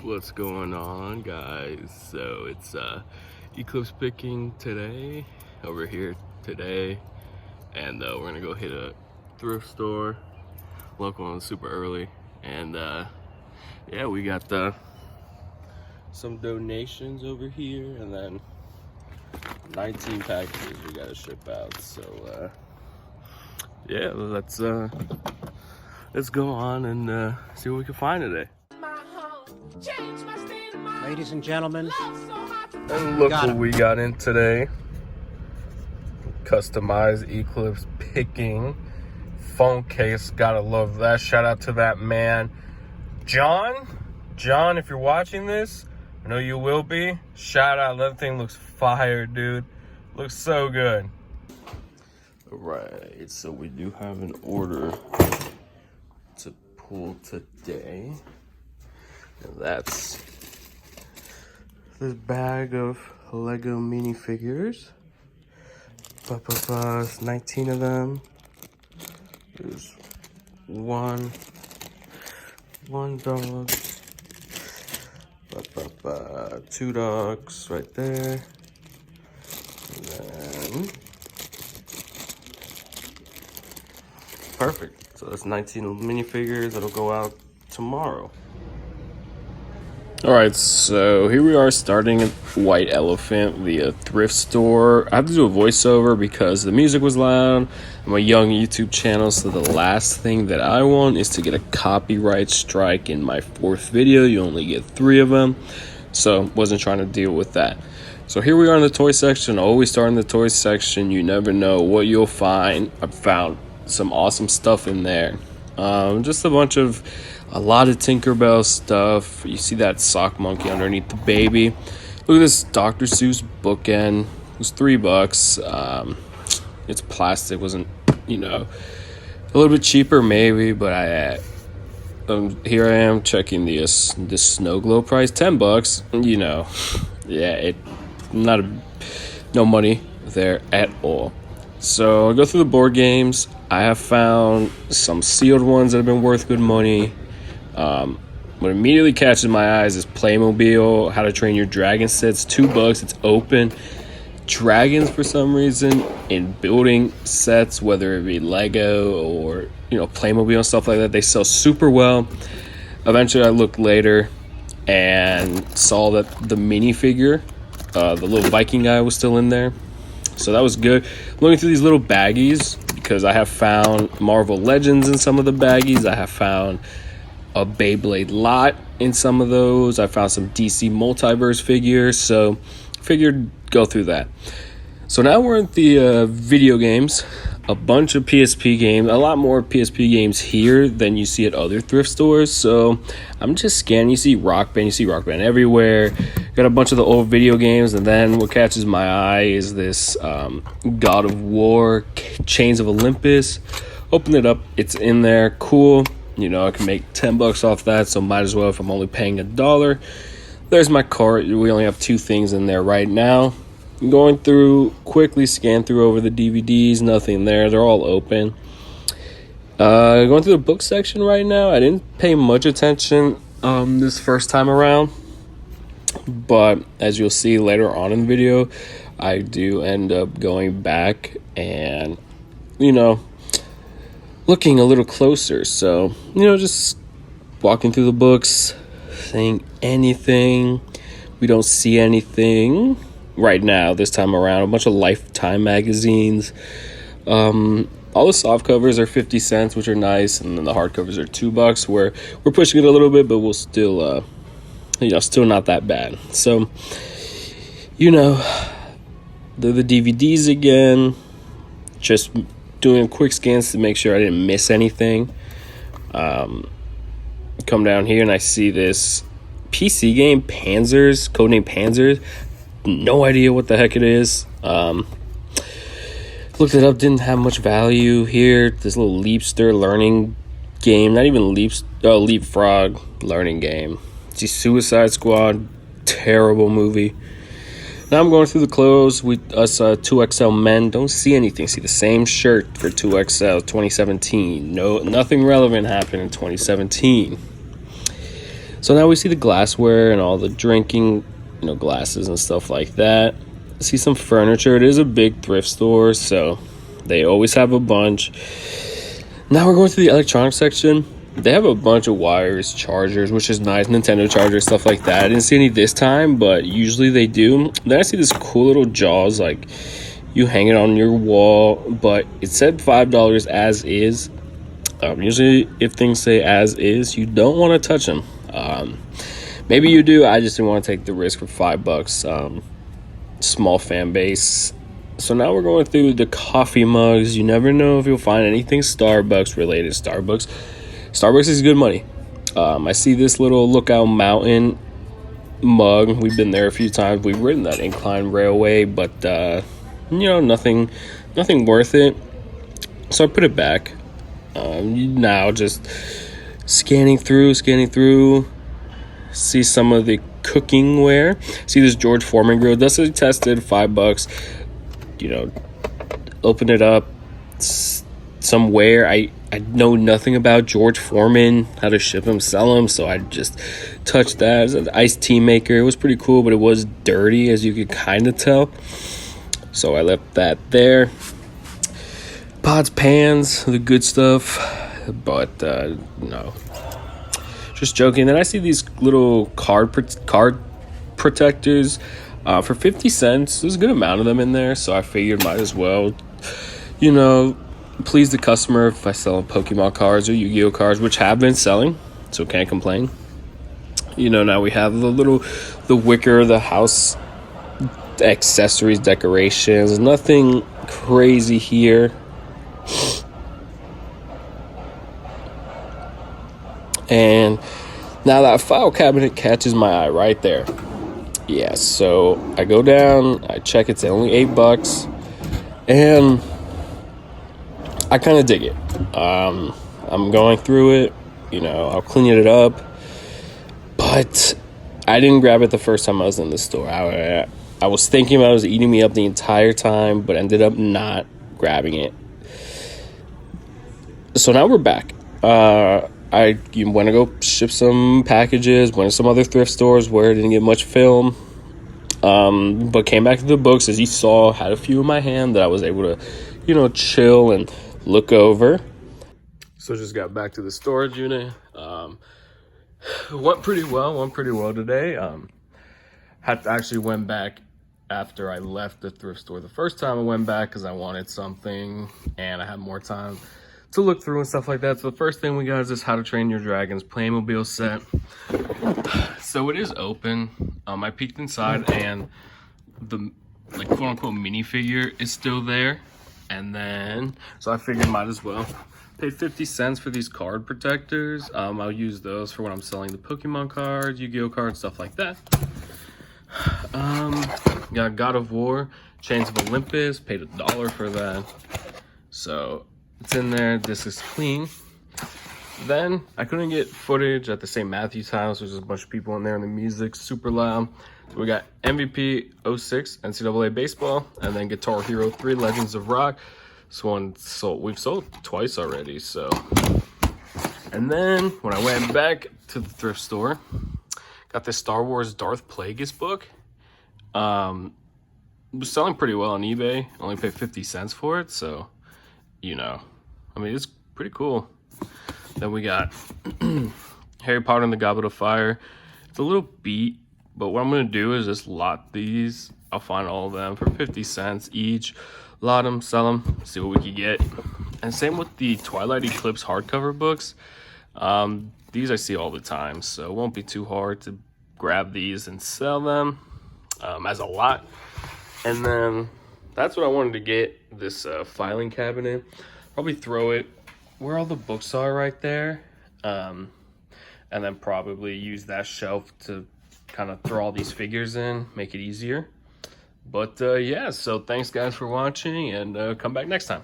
What's going on, guys? So it's eclipse picking today over here today, and we're gonna go hit a thrift store, local and super early, and yeah, we got some donations over here, and then 19 packages we gotta ship out. So yeah, let's go on and see what we can find today. Ladies and gentlemen, and look what we got in today. Customized eclipse picking phone case. Gotta love that. Shout out to that man, John. John, if you're watching this, I know you will be. Shout out. That thing looks fire, dude. Looks so good. All right, so we do have an order to pull today. And that's this bag of Lego minifigures. 19 of them. There's one dog. 2 dogs right there. And then perfect. So that's 19 minifigures that'll go out tomorrow. All right, so here we are starting at White Elephant, the thrift store. I have to do a voiceover because the music was loud. I'm a young YouTube channel, so the last thing that I want is to get a copyright strike in my 4th video. You only get 3 of them, so wasn't trying to deal with that. So here we are in the toy section. Always start in the toy section. You never know what you'll find. I found some awesome stuff in there. Just a lot of Tinkerbell stuff. You see that sock monkey underneath the baby. Look at this Dr. Seuss bookend. It was $3. It's plastic. Wasn't, a little bit cheaper maybe, but here I am checking this snow globe price, $10. Yeah, no money there at all. So I go through the board games. I have found some sealed ones that have been worth good money. What immediately catches my eyes is Playmobil How to Train Your Dragon sets. $2. It's open. Dragons, for some reason, in building sets, whether it be Lego or Playmobil and stuff like that, they sell super well. Eventually I looked later and saw that the minifigure, the little Viking guy, was still in there. So that was good. Looking through these little baggies, because I have found Marvel Legends in some of the baggies. I have found a Beyblade lot in some of those. I found some DC Multiverse figures, so figured go through that. So now we're at the video games. A bunch of PSP games, a lot more PSP games here than you see at other thrift stores. So I'm just scanning. You see Rock Band everywhere. Got a bunch of the old video games, and then what catches my eye is this God of War Chains of Olympus. Open it up, it's in there. Cool. I can make $10 off that, so might as well if I'm only paying $1. There's my cart. We only have 2 things in there right now. Going through, quickly scan through over the DVDs, nothing there. They're all open. Going through the book section right now. I didn't pay much attention this first time around, but as you'll see later on in the video, I do end up going back and, looking a little closer. So, just walking through the books, saying anything. We don't see anything right now this time around. A bunch of Lifetime magazines. All the soft covers are 50 cents, which are nice, and then the hard covers are $2. We're pushing it a little bit, but we'll still still not that bad. So the DVDs again, just doing quick scans to make sure I didn't miss anything. Come down here and I see this PC game, Panzers, codename Panzers. No idea what the heck it is. Looked it up, didn't have much value here. This little Leapster learning game, not even Leapfrog learning game. See Suicide Squad, terrible movie. Now I'm going through the clothes. Us 2XL men don't see anything. See the same shirt for 2XL 2017. Nothing relevant happened in 2017. So now we see the glassware and all the drinking, glasses and stuff like that. See some furniture. It is a big thrift store, so they always have a bunch. Now we're going to the electronics section. They have a bunch of wires, chargers, which is nice, Nintendo chargers, stuff like that. I didn't see any this time, but usually they do. Then I see this cool little Jaws, like you hang it on your wall, but it said $5 as is. Usually if things say as is, you don't want to touch them. Maybe you do. I just didn't want to take the risk for $5. Small fan base. So now we're going through the coffee mugs. You never know if you'll find anything Starbucks related. Starbucks is good money. I see this little Lookout Mountain mug. We've been there a few times. We've ridden that incline railway, but nothing worth it. So I put it back. Now just scanning through. See some of the cooking ware. See this George Foreman grill. That's what I tested. $5. Open it up. Somewhere I know nothing about George Foreman, how to ship them, sell them, so I just touched that. It was an iced tea maker. It was pretty cool, but it was dirty, as you could kind of tell, so I left that there. Pots, pans, the good stuff, but no, just joking. Then I see these little card protectors for 50 cents. There's a good amount of them in there, so I figured might as well, please the customer if I sell Pokemon cards or Yu-Gi-Oh cards, which have been selling, so can't complain. Now we have the wicker, the house accessories, decorations. Nothing crazy here. And now that file cabinet catches my eye right there. Yeah, so I go down, I check, it's only $8, and I kind of dig it. I'm going through it, I'll clean it up, but I didn't grab it the first time I was in the store. I was thinking about it was eating me up the entire time, but ended up not grabbing it. So now we're back. I went to go ship some packages, went to some other thrift stores where I didn't get much film, but came back to the books. As you saw, had a few in my hand that I was able to, chill and look over. So just got back to the storage unit. Went pretty well today. Actually went back after I left the thrift store. The first time I went back because I wanted something and I had more time to look through and stuff like that. So the first thing we got is this How to Train Your Dragons Playmobil set. So it is open. I peeked inside and the quote unquote minifigure is still there. And then, so I figured might as well. Paid 50 cents for these card protectors. I'll use those for when I'm selling the Pokemon cards, Yu-Gi-Oh cards, stuff like that. Got God of War, Chains of Olympus, paid $1 for that. So it's in there. This is clean. Then I couldn't get footage at the St. Matthew's house. There's just a bunch of people in there and the music's super loud. So we got MVP 06 NCAA baseball, and then Guitar Hero 3 Legends of Rock. This one we've sold twice already. So, and then when I went back to the thrift store, got this Star Wars Darth Plagueis book. It was selling pretty well on eBay. Only paid 50 cents for it, so it's pretty cool. Then we got Harry Potter and the Goblet of Fire. It's a little beat, but what I'm gonna do is just lot these. I'll find all of them for 50 cents each. Lot them, sell them, see what we can get. And same with the Twilight Eclipse hardcover books. These I see all the time, so it won't be too hard to grab these and sell them as a lot. And then that's what I wanted to get, this filing cabinet. Probably throw it where all the books are right there. And then probably use that shelf to kind of throw all these figures in, make it easier. But yeah, so thanks guys for watching, and come back next time.